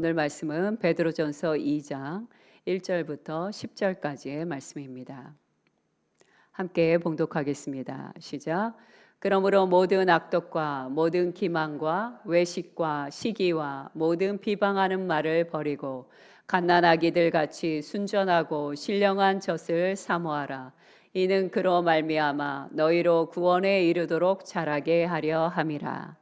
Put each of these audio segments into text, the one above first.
오늘 말씀은 베드로전서 2장 1절부터 10절까지의 말씀입니다. 함께 봉독하겠습니다. 시작. 그러므로 모든 악독과 모든 기만과 외식과 시기와 모든 비방하는 말을 버리고 갓난아기들 같이 순전하고 신령한 젖을 사모하라. 이는 그로 말미암아 너희로 구원에 이르도록 자라게 하려 함이라.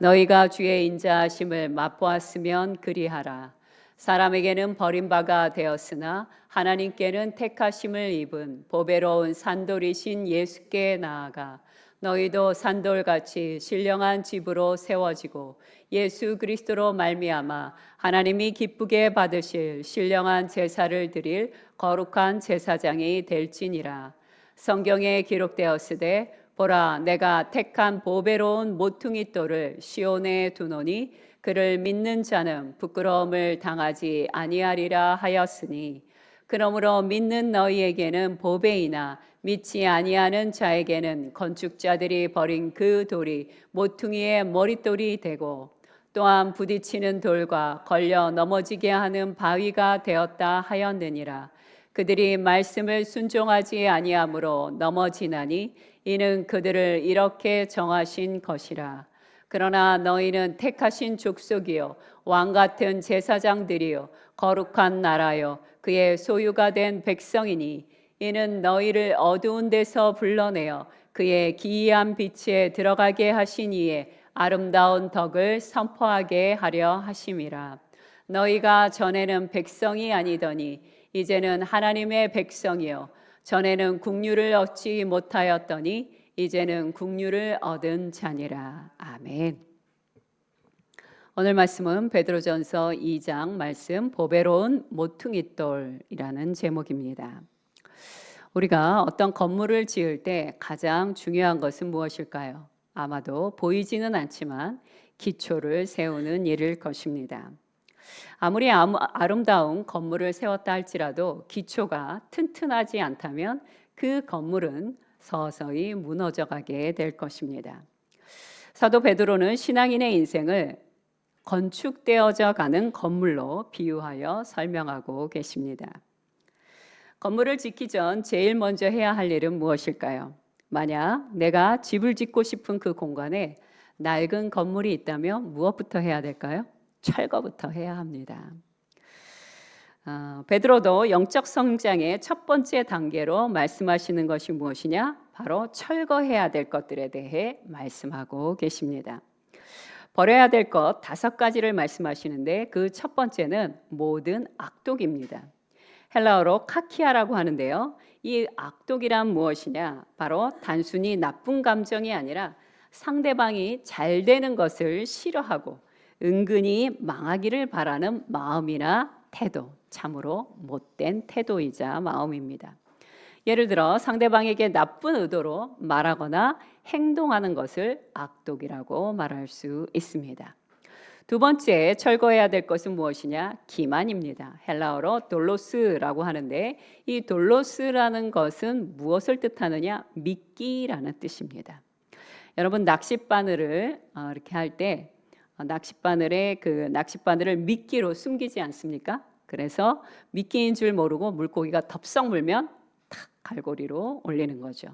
너희가 주의 인자하심을 맛보았으면 그리하라. 사람에게는 버림바가 되었으나 하나님께는 택하심을 입은 보배로운 산돌이신 예수께 나아가 너희도 산돌같이 신령한 집으로 세워지고 예수 그리스도로 말미암아 하나님이 기쁘게 받으실 신령한 제사를 드릴 거룩한 제사장이 될지니라. 성경에 기록되었으되 보라, 내가 택한 보배로운 모퉁이 돌을 시온에 두노니 그를 믿는 자는 부끄러움을 당하지 아니하리라 하였으니, 그러므로 믿는 너희에게는 보배이나 믿지 아니하는 자에게는 건축자들이 버린 그 돌이 모퉁이의 머릿돌이 되고 또한 부딪히는 돌과 걸려 넘어지게 하는 바위가 되었다 하였느니라. 그들이 말씀을 순종하지 아니하므로 넘어지나니 이는 그들을 이렇게 정하신 것이라. 그러나 너희는 택하신 족속이요 왕 같은 제사장들이요 거룩한 나라요 그의 소유가 된 백성이니 이는 너희를 어두운 데서 불러내어 그의 기이한 빛에 들어가게 하신 이의 아름다운 덕을 선포하게 하려 하심이라. 너희가 전에는 백성이 아니더니 이제는 하나님의 백성이요 전에는 국류를 얻지 못하였더니 이제는 국류를 얻은 자니라. 아멘. 오늘 말씀은 베드로전서 2장 말씀 보배로운 모퉁이돌이라는 제목입니다. 우리가 어떤 건물을 지을 때 가장 중요한 것은 무엇일까요? 아마도 보이지는 않지만 기초를 세우는 일일 것입니다. 아무리 아름다운 건물을 세웠다 할지라도 기초가 튼튼하지 않다면 그 건물은 서서히 무너져가게 될 것입니다. 사도 베드로는 신앙인의 인생을 건축되어져 가는 건물로 비유하여 설명하고 계십니다. 건물을 짓기 전 제일 먼저 해야 할 일은 무엇일까요? 만약 내가 집을 짓고 싶은 그 공간에 낡은 건물이 있다면 무엇부터 해야 될까요? 철거부터 해야 합니다. 베드로도 영적 성장의 첫 번째 단계로 말씀하시는 것이 무엇이냐? 바로 철거해야 될 것들에 대해 말씀하고 계십니다. 버려야 될 것 5가지를 말씀하시는데 그 첫 번째는 모든 악독입니다. 헬라어로 카키아라고 하는데요. 이 악독이란 무엇이냐? 바로 단순히 나쁜 감정이 아니라 상대방이 잘 되는 것을 싫어하고 은근히 망하기를 바라는 마음이나 태도, 참으로 못된 태도이자 마음입니다. 예를 들어 상대방에게 나쁜 의도로 말하거나 행동하는 것을 악독이라고 말할 수 있습니다. 두 번째 철거해야 될 것은 무엇이냐? 기만입니다. 헬라어로 돌로스라고 하는데 이 돌로스라는 것은 무엇을 뜻하느냐? 미끼라는 뜻입니다. 여러분 낚싯바늘을 이렇게 할 때 낚싯바늘을 미끼로 숨기지 않습니까? 그래서 미끼인 줄 모르고 물고기가 덥석 물면 탁 갈고리로 올리는 거죠.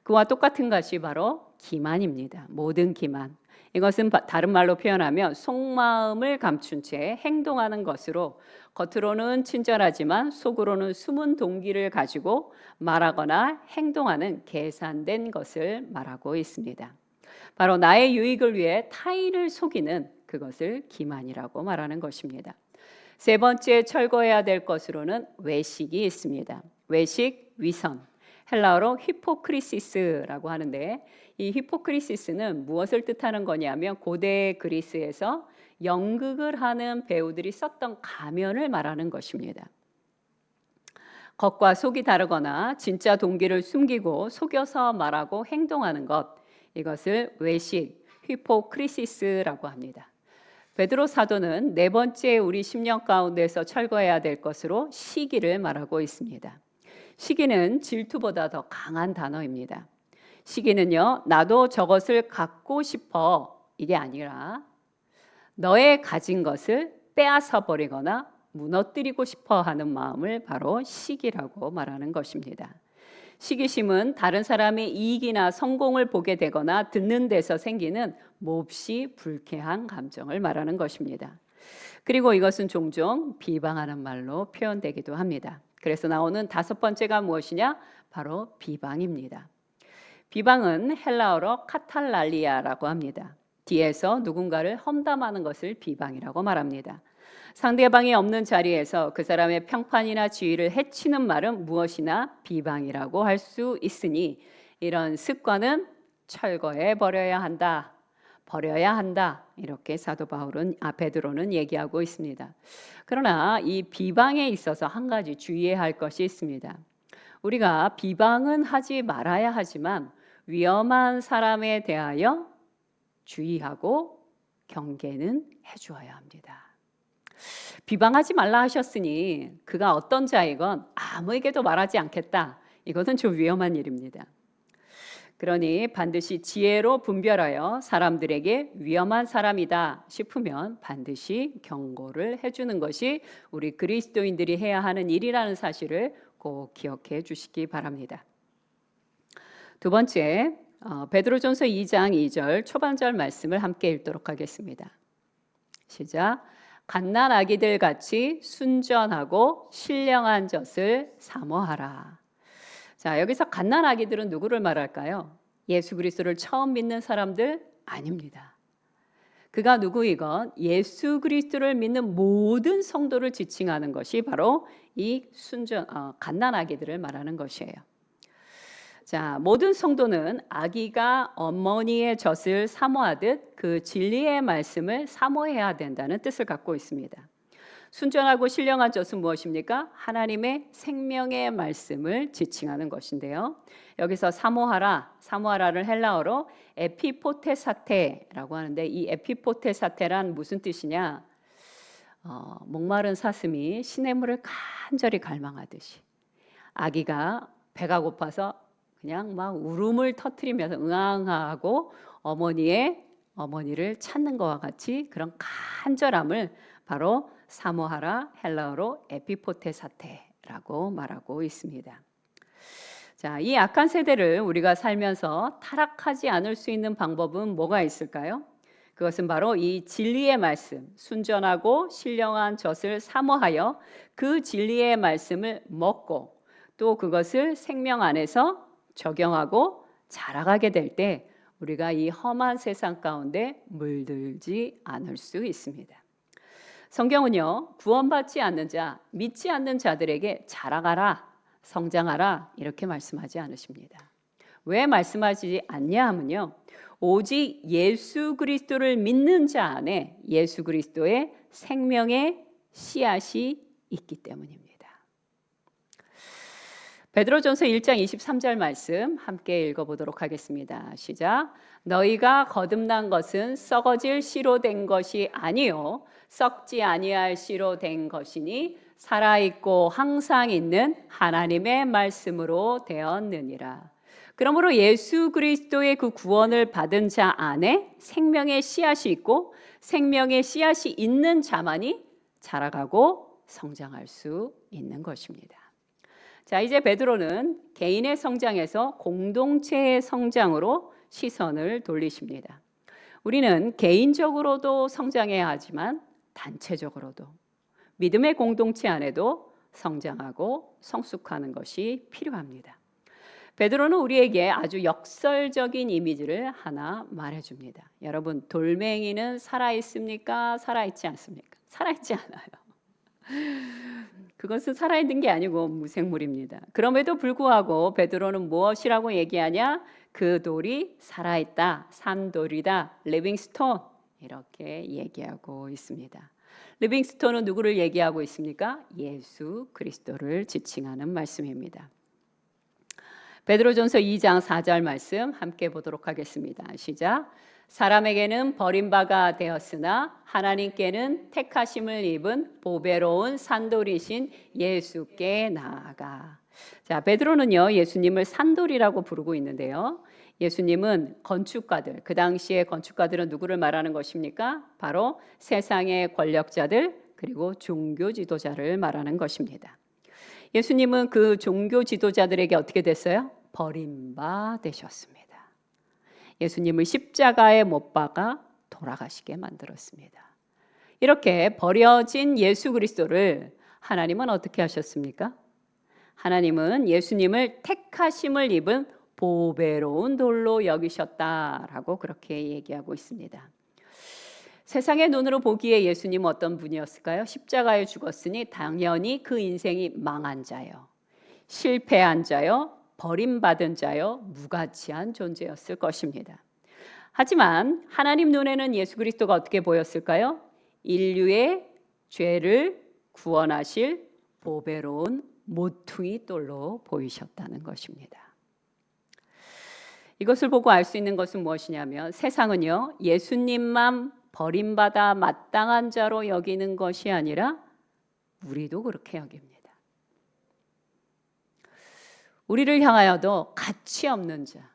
그와 똑같은 것이 바로 기만입니다. 모든 기만. 이것은 다른 말로 표현하면 속마음을 감춘 채 행동하는 것으로 겉으로는 친절하지만 속으로는 숨은 동기를 가지고 말하거나 행동하는 계산된 것을 말하고 있습니다. 바로 나의 유익을 위해 타인을 속이는 그것을 기만이라고 말하는 것입니다. 세 번째 철거해야 될 것으로는 외식이 있습니다. 외식, 위선, 헬라어로 히포크리시스라고 하는데 이 히포크리시스는 무엇을 뜻하는 거냐면 고대 그리스에서 연극을 하는 배우들이 썼던 가면을 말하는 것입니다. 겉과 속이 다르거나 진짜 동기를 숨기고 속여서 말하고 행동하는 것, 이것을 외식, 히포크리시스라고 합니다. 베드로 사도는 네 번째 우리 심령 가운데서 철거해야 될 것으로 시기를 말하고 있습니다. 시기는 질투보다 더 강한 단어입니다. 시기는요, 나도 저것을 갖고 싶어 이게 아니라 너의 가진 것을 빼앗아 버리거나 무너뜨리고 싶어 하는 마음을 바로 시기라고 말하는 것입니다. 시기심은 다른 사람의 이익이나 성공을 보게 되거나 듣는 데서 생기는 몹시 불쾌한 감정을 말하는 것입니다. 그리고 이것은 종종 비방하는 말로 표현되기도 합니다. 그래서 나오는 다섯 번째가 무엇이냐? 바로 비방입니다. 비방은 헬라어로 카탈랄리아라고 합니다. 뒤에서 누군가를 험담하는 것을 비방이라고 말합니다. 상대방이 없는 자리에서 그 사람의 평판이나 지위를 해치는 말은 무엇이나 비방이라고 할 수 있으니 이런 습관은 철거해 버려야 한다. 버려야 한다. 이렇게 사도 베드로는 얘기하고 있습니다. 그러나 이 비방에 있어서 한 가지 주의해야 할 것이 있습니다. 우리가 비방은 하지 말아야 하지만 위험한 사람에 대하여 주의하고 경계는 해주어야 합니다. 비방하지 말라 하셨으니 그가 어떤 자이건 아무에게도 말하지 않겠다. 이것은 좀 위험한 일입니다. 그러니 반드시 지혜로 분별하여 사람들에게 위험한 사람이다 싶으면 반드시 경고를 해주는 것이 우리 그리스도인들이 해야 하는 일이라는 사실을 꼭 기억해 주시기 바랍니다. 두 번째, 베드로전서 2장 2절 초반절 말씀을 함께 읽도록 하겠습니다. 시작. 갓난 아기들 같이 순전하고 신령한 젖을 사모하라. 자, 여기서 갓난 아기들은 누구를 말할까요? 예수 그리스도를 처음 믿는 사람들 아닙니다. 그가 누구이건 예수 그리스도를 믿는 모든 성도를 지칭하는 것이 바로 이 갓난 아기들을 말하는 것이에요. 자, 모든 성도는 아기가 어머니의 젖을 사모하듯 그 진리의 말씀을 사모해야 된다는 뜻을 갖고 있습니다. 순전하고 신령한 젖은 무엇입니까? 하나님의 생명의 말씀을 지칭하는 것인데요. 여기서 사모하라를 헬라어로 에피포테사테라고 하는데 이 에피포테사테란 무슨 뜻이냐? 목마른 사슴이 시냇물을 간절히 갈망하듯이 아기가 배가 고파서 그냥 막 울음을 터뜨리면서 응앙하고 어머니를 찾는 것과 같이 그런 간절함을 바로 사모하라 헬라어로 에피포테사테라고 말하고 있습니다. 자, 이 악한 세대를 우리가 살면서 타락하지 않을 수 있는 방법은 뭐가 있을까요? 그것은 바로 이 진리의 말씀, 순전하고 신령한 젖을 사모하여 그 진리의 말씀을 먹고 또 그것을 생명 안에서 적용하고 자라가게 될 때 우리가 이 험한 세상 가운데 물들지 않을 수 있습니다. 성경은요, 구원받지 않는 자, 믿지 않는 자들에게 자라가라, 성장하라 이렇게 말씀하지 않으십니다. 왜 말씀하지 않냐 하면요, 오직 예수 그리스도를 믿는 자 안에 예수 그리스도의 생명의 씨앗이 있기 때문입니다. 베드로전서 1장 23절 말씀 함께 읽어보도록 하겠습니다. 시작. 너희가 거듭난 것은 썩어질 씨로 된 것이 아니요 썩지 아니할 씨로 된 것이니 살아있고 항상 있는 하나님의 말씀으로 되었느니라. 그러므로 예수 그리스도의 그 구원을 받은 자 안에 생명의 씨앗이 있고 생명의 씨앗이 있는 자만이 자라가고 성장할 수 있는 것입니다. 자, 이제 베드로는 개인의 성장에서 공동체의 성장으로 시선을 돌리십니다. 우리는 개인적으로도 성장해야 하지만 단체적으로도 믿음의 공동체 안에도 성장하고 성숙하는 것이 필요합니다. 베드로는 우리에게 아주 역설적인 이미지를 하나 말해줍니다. 여러분, 돌멩이는 살아있습니까? 살아있지 않습니까? 살아있지 않아요. 그것은 살아있는 게 아니고 무생물입니다. 그럼에도 불구하고 베드로는 무엇이라고 얘기하냐? 그 돌이 살아있다, 산돌이다, 리빙스톤 이렇게 얘기하고 있습니다. 리빙스톤은 누구를 얘기하고 있습니까? 예수 그리스도를 지칭하는 말씀입니다. 베드로전서 2장 4절 말씀 함께 보도록 하겠습니다. 시작. 사람에게는 버림바가 되었으나 하나님께는 택하심을 입은 보배로운 산돌이신 예수께 나아가. 자, 베드로는요, 예수님을 산돌이라고 부르고 있는데요. 예수님은 건축가들, 그 당시의 건축가들은 누구를 말하는 것입니까? 바로 세상의 권력자들, 그리고 종교 지도자를 말하는 것입니다. 예수님은 그 종교 지도자들에게 어떻게 됐어요? 버림바 되셨습니다. 예수님을 십자가에 못 박아 돌아가시게 만들었습니다. 이렇게 버려진 예수 그리스도를 하나님은 어떻게 하셨습니까? 하나님은 예수님을 택하심을 입은 보배로운 돌로 여기셨다라고 그렇게 얘기하고 있습니다. 세상의 눈으로 보기에 예수님은 어떤 분이었을까요? 십자가에 죽었으니 당연히 그 인생이 망한 자요, 실패한 자요, 버림받은 자요, 무가치한 존재였을 것입니다. 하지만 하나님 눈에는 예수 그리스도가 어떻게 보였을까요? 인류의 죄를 구원하실 보배로운 모퉁이 돌로 보이셨다는 것입니다. 이것을 보고 알 수 있는 것은 무엇이냐면 세상은요, 예수님만 버림받아 마땅한 자로 여기는 것이 아니라 우리도 그렇게 여깁니다. 우리를 향하여도 가치 없는 자,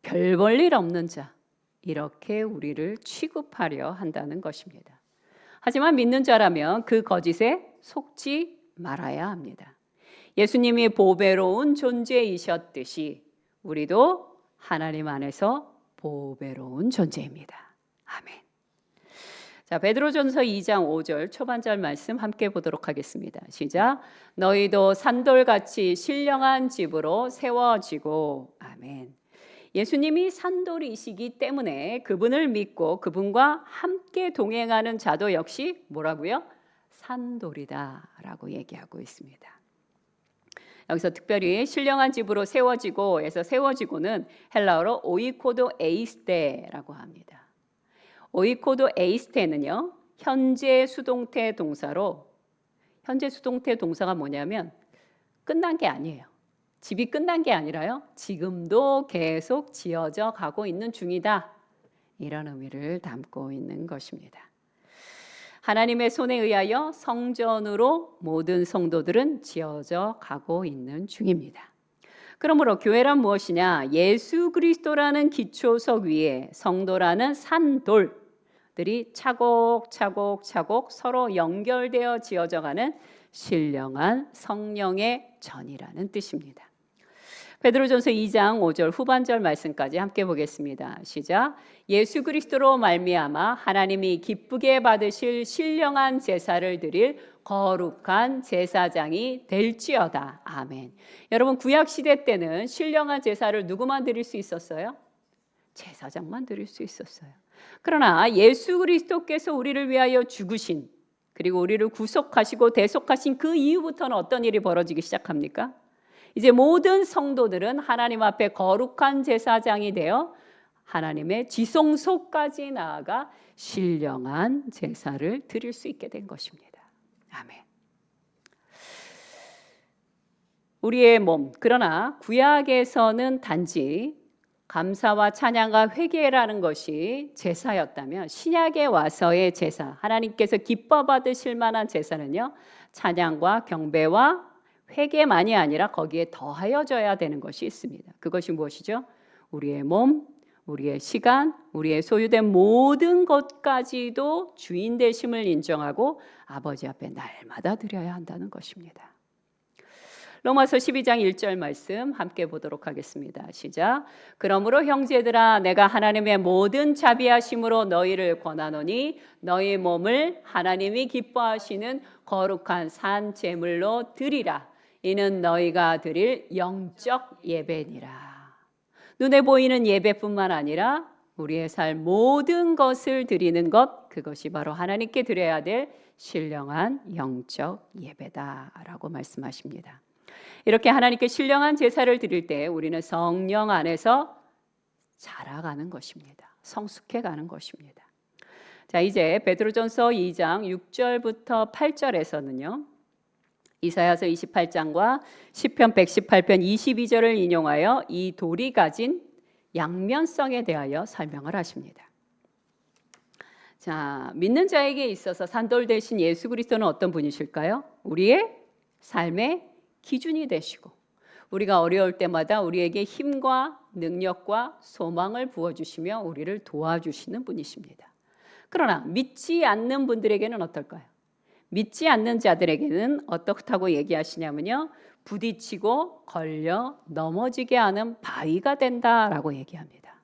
별 볼 일 없는 자, 이렇게 우리를 취급하려 한다는 것입니다. 하지만 믿는 자라면 그 거짓에 속지 말아야 합니다. 예수님이 보배로운 존재이셨듯이 우리도 하나님 안에서 보배로운 존재입니다. 아멘. 자, 베드로전서 2장 5절 초반절 말씀 함께 보도록 하겠습니다. 시작. 너희도 산돌같이 신령한 집으로 세워지고. 아멘. 예수님이 산돌이시기 때문에 그분을 믿고 그분과 함께 동행하는 자도 역시 뭐라고요? 산돌이다라고 얘기하고 있습니다. 여기서 특별히 신령한 집으로 세워지고에서 세워지고는 헬라어로 오이코도 에이스테라고 합니다. 오이코도 에이스테는요, 현재 수동태 동사로, 현재 수동태 동사가 뭐냐면 끝난 게 아니에요. 집이 끝난 게 아니라요, 지금도 계속 지어져 가고 있는 중이다, 이런 의미를 담고 있는 것입니다. 하나님의 손에 의하여 성전으로 모든 성도들은 지어져 가고 있는 중입니다. 그러므로 교회란 무엇이냐? 예수 그리스도라는 기초석 위에 성도라는 산돌들이 차곡차곡 서로 연결되어 지어져 가는 신령한 성령의 전이라는 뜻입니다. 베드로전서 2장 5절 후반절 말씀까지 함께 보겠습니다. 시작. 예수 그리스도로 말미암아 하나님이 기쁘게 받으실 신령한 제사를 드릴 거룩한 제사장이 될지어다. 아멘. 여러분, 구약 시대 때는 신령한 제사를 누구만 드릴 수 있었어요? 제사장만 드릴 수 있었어요. 그러나 예수 그리스도께서 우리를 위하여 죽으신, 그리고 우리를 구속하시고 대속하신 그 이후부터는 어떤 일이 벌어지기 시작합니까? 이제 모든 성도들은 하나님 앞에 거룩한 제사장이 되어 하나님의 지성소까지 나아가 신령한 제사를 드릴 수 있게 된 것입니다. 아멘. 우리의 몸, 그러나 구약에서는 단지 감사와 찬양과 회개라는 것이 제사였다면 신약에 와서의 제사, 하나님께서 기뻐 받으실 만한 제사는요, 찬양과 경배와 회개만이 아니라 거기에 더하여져야 되는 것이 있습니다. 그것이 무엇이죠? 우리의 몸, 우리의 시간, 우리의 소유된 모든 것까지도 주인 되심을 인정하고 아버지 앞에 날마다 드려야 한다는 것입니다. 로마서 12장 1절 말씀 함께 보도록 하겠습니다. 시작. 그러므로 형제들아, 내가 하나님의 모든 자비하심으로 너희를 권하노니 너희 몸을 하나님이 기뻐하시는 거룩한 산 제물로 드리라. 이는 너희가 드릴 영적 예배니라. 눈에 보이는 예배뿐만 아니라 우리의 삶 모든 것을 드리는 것, 그것이 바로 하나님께 드려야 될 신령한 영적 예배다라고 말씀하십니다. 이렇게 하나님께 신령한 제사를 드릴 때 우리는 성령 안에서 자라가는 것입니다. 성숙해가는 것입니다. 자, 이제 베드로전서 2장 6절부터 8절에서는요, 이사야서 28장과 시편 118편 22절을 인용하여 이 돌이 가진 양면성에 대하여 설명을 하십니다. 자, 믿는 자에게 있어서 산돌 대신 예수 그리스도는 어떤 분이실까요? 우리의 삶의 기준이 되시고 우리가 어려울 때마다 우리에게 힘과 능력과 소망을 부어주시며 우리를 도와주시는 분이십니다. 그러나 믿지 않는 분들에게는 어떨까요? 믿지 않는 자들에게는 어떻다고 얘기하시냐면요. 부딪히고 걸려 넘어지게 하는 바위가 된다라고 얘기합니다.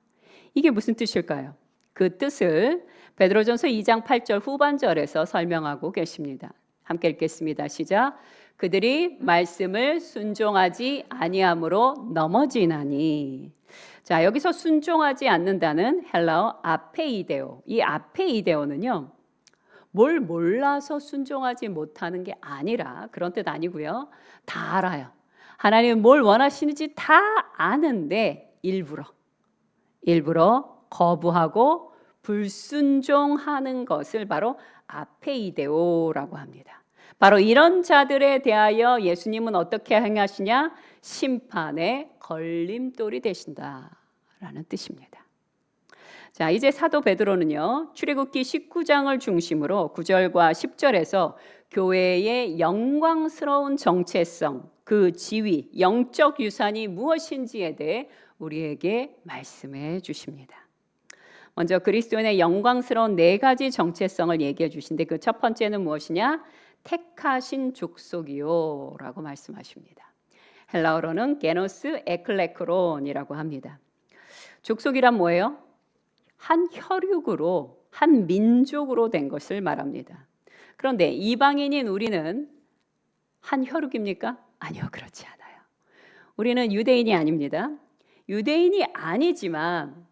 이게 무슨 뜻일까요? 그 뜻을 베드로전서 2장 8절 후반절에서 설명하고 계십니다. 함께 읽겠습니다. 시작. 그들이 말씀을 순종하지 아니함으로 넘어지나니. 자, 여기서 순종하지 않는다는 헬라어 아페이데오. 이 아페이데오는요. 뭘 몰라서 순종하지 못하는 게 아니라 그런 뜻 아니고요. 다 알아요. 하나님은 뭘 원하시는지 다 아는데 일부러 거부하고 불순종하는 것을 바로 아페이데오라고 합니다. 바로 이런 자들에 대하여 예수님은 어떻게 행하시냐? 심판의 걸림돌이 되신다라는 뜻입니다. 자, 이제 사도 베드로는요. 출애굽기 19장을 중심으로 9절과 10절에서 교회의 영광스러운 정체성, 그 지위, 영적 유산이 무엇인지에 대해 우리에게 말씀해 주십니다. 먼저 그리스도인의 영광스러운 네 가지 정체성을 얘기해 주신데 그 첫 번째는 무엇이냐? 택하신 족속이요 라고 말씀하십니다. 헬라어로는 게노스 에클레크론이라고 합니다. 족속이란 뭐예요? 한 혈육으로, 한 민족으로 된 것을 말합니다. 그런데 이방인인 우리는 한 혈육입니까? 아니요, 그렇지 않아요. 우리는 유대인이 아닙니다. 유대인이 아니지만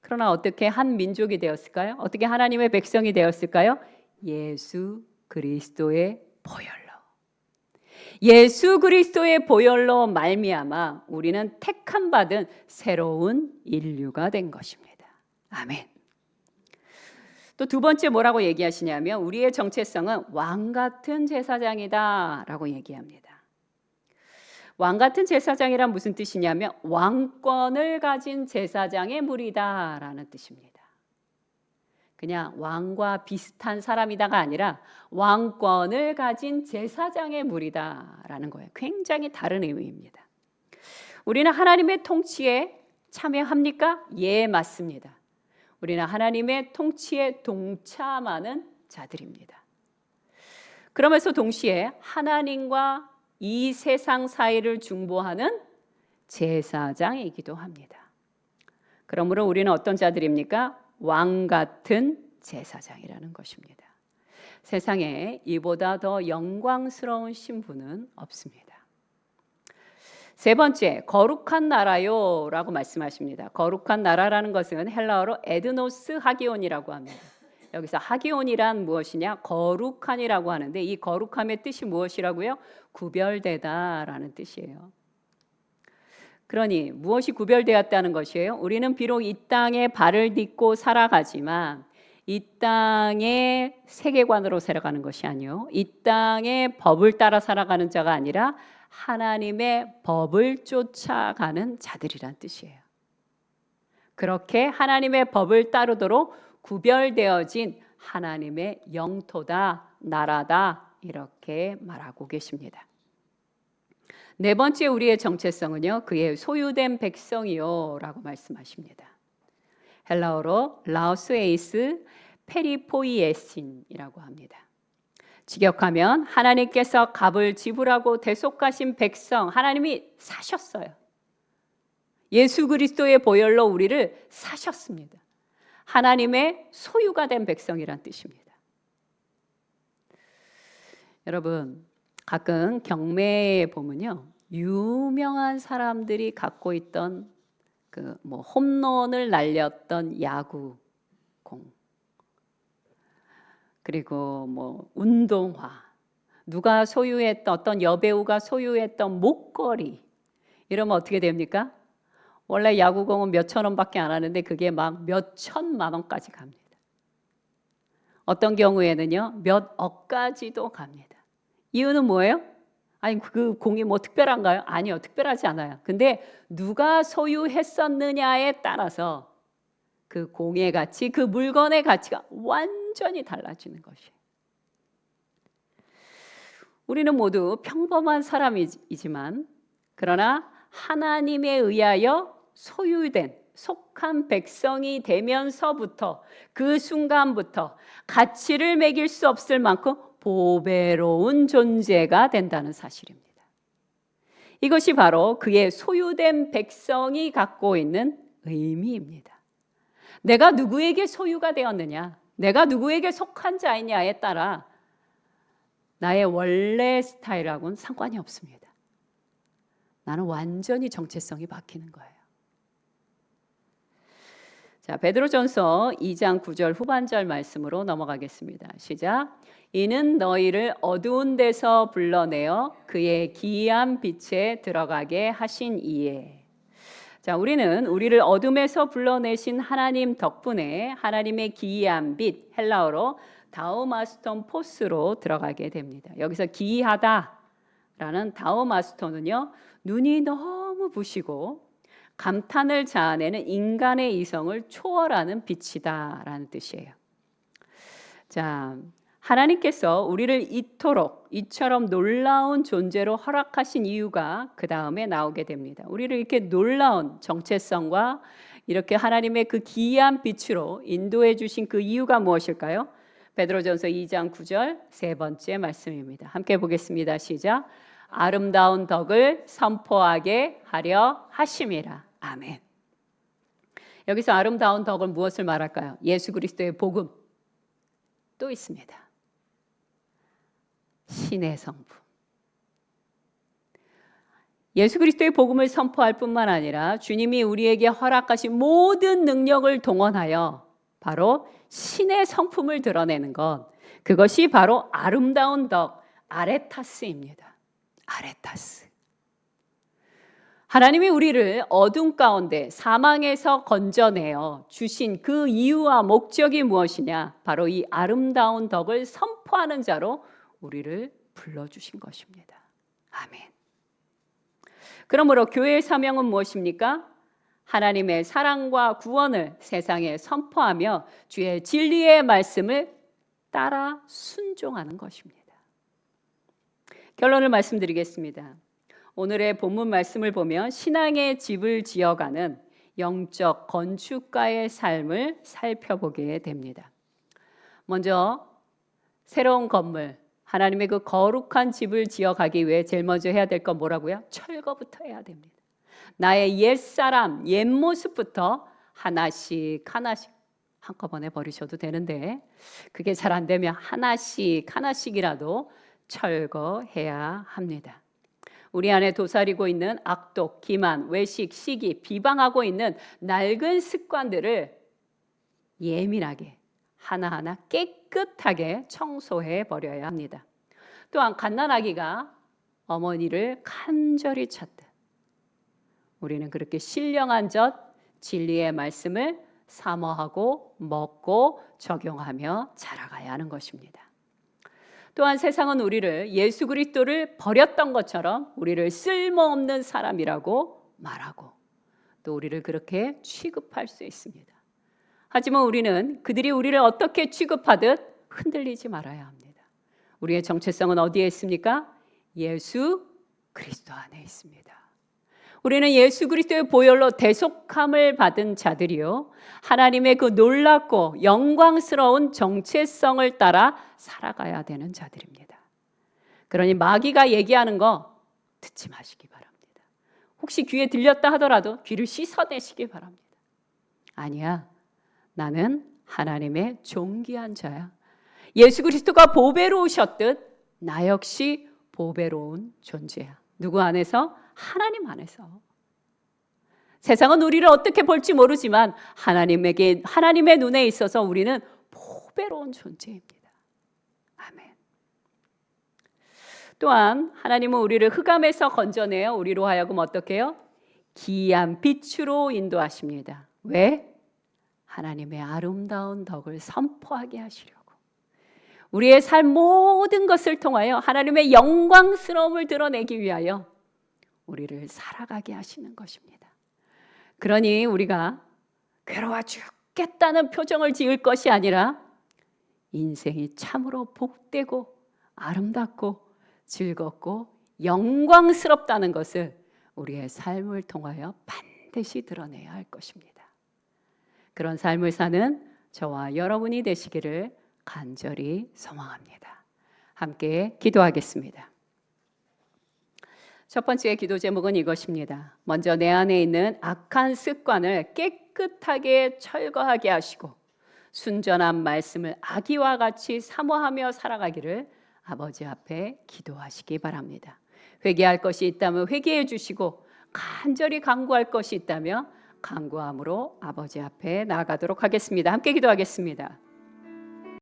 그러나 어떻게 한 민족이 되었을까요? 어떻게 하나님의 백성이 되었을까요? 예수 그리스도의 보혈로. 예수 그리스도의 보혈로 말미암아 우리는 택함 받은 새로운 인류가 된 것입니다. 아멘. 또 두 번째 뭐라고 얘기하시냐면 우리의 정체성은 왕 같은 제사장이다 라고 얘기합니다. 왕 같은 제사장이란 무슨 뜻이냐면 왕권을 가진 제사장의 무리다 라는 뜻입니다. 그냥 왕과 비슷한 사람이다가 아니라 왕권을 가진 제사장의 무리다 라는 거예요. 굉장히 다른 의미입니다. 우리는 하나님의 통치에 참여합니까? 예, 맞습니다. 우리는 하나님의 통치에 동참하는 자들입니다. 그러면서 동시에 하나님과 이 세상 사이를 중보하는 제사장이기도 합니다. 그러므로 우리는 어떤 자들입니까? 왕 같은 제사장이라는 것입니다. 세상에 이보다 더 영광스러운 신분은 없습니다. 세 번째, 거룩한 나라요 라고 말씀하십니다. 거룩한 나라라는 것은 헬라어로 에드노스 하기온이라고 합니다. 여기서 하기온이란 무엇이냐? 거룩한이라고 하는데 이 거룩함의 뜻이 무엇이라고요? 구별되다라는 뜻이에요. 그러니 무엇이 구별되었다는 것이에요? 우리는 비록 이 땅에 발을 딛고 살아가지만 이 땅의 세계관으로 살아가는 것이 아니요, 이 땅의 법을 따라 살아가는 자가 아니라 하나님의 법을 쫓아가는 자들이란 뜻이에요. 그렇게 하나님의 법을 따르도록 구별되어진 하나님의 영토다, 나라다 이렇게 말하고 계십니다. 네 번째 우리의 정체성은요, 그의 소유된 백성이요 라고 말씀하십니다. 헬라어로 라오스에이스 페리포이에신이라고 합니다. 직역하면 하나님께서 값을 지불하고 대속하신 백성, 하나님이 사셨어요. 예수 그리스도의 보혈로 우리를 사셨습니다. 하나님의 소유가 된 백성이란 뜻입니다. 여러분, 가끔 경매에 보면요, 유명한 사람들이 갖고 있던 그 홈런을 날렸던 야구공, 그리고 운동화, 누가 소유했던 어떤 여배우가 소유했던 목걸이, 이러면 어떻게 됩니까? 원래 야구공은 몇천 원밖에 안 하는데 그게 막 몇천만 원까지 갑니다. 어떤 경우에는요, 몇 억까지도 갑니다. 이유는 뭐예요? 아니, 그 공이 특별한가요? 아니요, 특별하지 않아요. 근데 누가 소유했었느냐에 따라서 그 공의 가치, 그 물건의 가치가 완전히 달라지는 것이에요. 우리는 모두 평범한 사람이지만 그러나 하나님에 의하여 소유된 속한 백성이 되면서부터 그 순간부터 가치를 매길 수 없을 만큼 보배로운 존재가 된다는 사실입니다. 이것이 바로 그의 소유된 백성이 갖고 있는 의미입니다. 내가 누구에게 소유가 되었느냐, 내가 누구에게 속한 자이냐에 따라 나의 원래 스타일하고는 상관이 없습니다. 나는 완전히 정체성이 바뀌는 거예요. 자, 베드로전서 2장 9절 후반절 말씀으로 넘어가겠습니다. 시작. 이는 너희를 어두운 데서 불러내어 그의 기이한 빛에 들어가게 하신 이에. 자, 우리를 어둠에서 불러내신 하나님 덕분에 하나님의 기이한 빛, 헬라어로 다우마스톤 포스로 들어가게 됩니다. 여기서 기이하다라는 다우마스톤은요, 눈이 너무 부시고 감탄을 자아내는 인간의 이성을 초월하는 빛이다라는 뜻이에요. 자, 하나님께서 우리를 이처럼 놀라운 존재로 허락하신 이유가 그 다음에 나오게 됩니다. 우리를 이렇게 놀라운 정체성과 이렇게 하나님의 그 기이한 빛으로 인도해 주신 그 이유가 무엇일까요? 베드로전서 2장 9절 세 번째 말씀입니다. 함께 보겠습니다. 시작. 아름다운 덕을 선포하게 하려 하심이라. 아멘. 여기서 아름다운 덕은 무엇을 말할까요? 예수 그리스도의 복음. 또 있습니다. 신의 성품. 예수 그리스도의 복음을 선포할 뿐만 아니라 주님이 우리에게 허락하신 모든 능력을 동원하여 바로 신의 성품을 드러내는 것, 그것이 바로 아름다운 덕, 아레타스입니다. 아레타스. 하나님이 우리를 어둠 가운데 사망에서 건져내어 주신 그 이유와 목적이 무엇이냐? 바로 이 아름다운 덕을 선포하는 자로 우리를 불러주신 것입니다. 아멘. 그러므로 교회의 사명은 무엇입니까? 하나님의 사랑과 구원을 세상에 선포하며 주의 진리의 말씀을 따라 순종하는 것입니다. 결론을 말씀드리겠습니다. 오늘의 본문 말씀을 보면 신앙의 집을 지어가는 영적 건축가의 삶을 살펴보게 됩니다. 먼저 새로운 건물, 하나님의 그 거룩한 집을 지어가기 위해 제일 먼저 해야 될 건 뭐라고요? 철거부터 해야 됩니다. 나의 옛사람, 옛모습부터 하나씩 한꺼번에 버리셔도 되는데 그게 잘 안 되면 하나씩이라도 철거해야 합니다. 우리 안에 도사리고 있는 악독, 기만, 외식, 시기, 비방하고 있는 낡은 습관들을 예민하게 하나하나 깨끗하게 청소해 버려야 합니다. 또한 갓난아기가 어머니를 간절히 찾듯 우리는 그렇게 신령한 젖 진리의 말씀을 사모하고 먹고 적용하며 자라가야 하는 것입니다. 또한 세상은 우리를 예수 그리스도를 버렸던 것처럼 우리를 쓸모없는 사람이라고 말하고 또 우리를 그렇게 취급할 수 있습니다. 하지만 우리는 그들이 우리를 어떻게 취급하듯 흔들리지 말아야 합니다. 우리의 정체성은 어디에 있습니까? 예수 그리스도 안에 있습니다. 우리는 예수 그리스도의 보혈로 대속함을 받은 자들이요, 하나님의 그 놀랍고 영광스러운 정체성을 따라 살아가야 되는 자들입니다. 그러니 마귀가 얘기하는 거 듣지 마시기 바랍니다. 혹시 귀에 들렸다 하더라도 귀를 씻어내시기 바랍니다. 아니야, 나는 하나님의 존귀한 자야. 예수 그리스도가 보배로우셨듯 나 역시 보배로운 존재야. 누구 안에서? 하나님 안에서. 세상은 우리를 어떻게 볼지 모르지만 하나님의 눈에 있어서 우리는 보배로운 존재입니다. 아멘. 또한 하나님은 우리를 흑암에서 건져내어 우리로 하여금 어떻게 해요? 기이한 빛으로 인도하십니다. 왜? 하나님의 아름다운 덕을 선포하게 하시려고. 우리의 삶 모든 것을 통하여 하나님의 영광스러움을 드러내기 위하여 우리를 살아가게 하시는 것입니다. 그러니 우리가 괴로워 죽겠다는 표정을 지을 것이 아니라 인생이 참으로 복되고 아름답고 즐겁고 영광스럽다는 것을 우리의 삶을 통하여 반드시 드러내야 할 것입니다. 그런 삶을 사는 저와 여러분이 되시기를 간절히 소망합니다. 함께 기도하겠습니다. 첫 번째 기도 제목은 이것입니다. 먼저 내 안에 있는 악한 습관을 깨끗하게 철거하게 하시고 순전한 말씀을 아기와 같이 사모하며 살아가기를 아버지 앞에 기도하시기 바랍니다. 회개할 것이 있다면 회개해 주시고 간절히 간구할 것이 있다면 간구함으로 아버지 앞에 나아가도록 하겠습니다. 함께 기도하겠습니다.